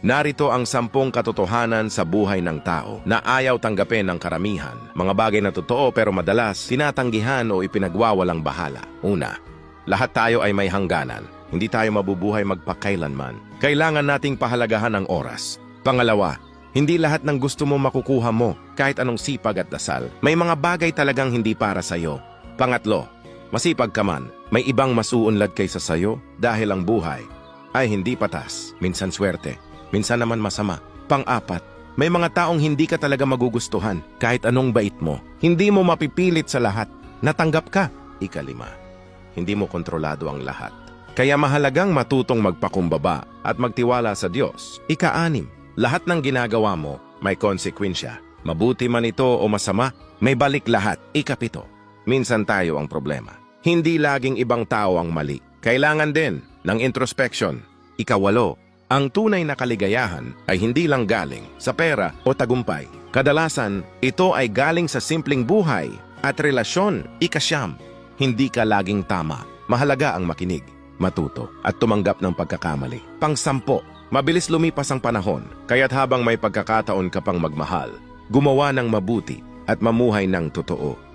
Narito ang 10 katotohanan sa buhay ng tao na ayaw tanggapin ng karamihan. Mga bagay na totoo pero madalas tinatanggihan o ipinagwawalang bahala. Una, lahat tayo ay may hangganan. Hindi tayo mabubuhay magpakailanman. Kailangan nating pahalagahan ang oras. Pangalawa, hindi lahat ng gusto mo makukuha mo kahit anong sipag at dasal. May mga bagay talagang hindi para sa'yo. Pangatlo, masipag ka man, may ibang masuunlad kaysa sa'yo dahil ang buhay ay hindi patas. Minsan swerte, minsan naman masama. Pang-apat, may mga taong hindi ka talaga magugustuhan kahit anong bait mo. Hindi mo mapipilit sa lahat. Natanggap ka. Ikalima, hindi mo kontrolado ang lahat. Kaya mahalagang matutong magpakumbaba at magtiwala sa Diyos. Ika-anim, lahat ng ginagawa mo may konsekwensya. Mabuti man ito o masama, may balik lahat. Ika-pito, minsan tayo ang problema. Hindi laging ibang tao ang mali. Kailangan din ng introspection. Ika-walo, ang tunay na kaligayahan ay hindi lang galing sa pera o tagumpay. Kadalasan, ito ay galing sa simpleng buhay at relasyon. Ika-siyam, hindi ka laging tama. Mahalaga ang makinig, matuto at tumanggap ng pagkakamali. Pang-10, mabilis lumipas ang panahon, kaya't habang may pagkakataon ka pang magmahal, gumawa ng mabuti at mamuhay ng totoo.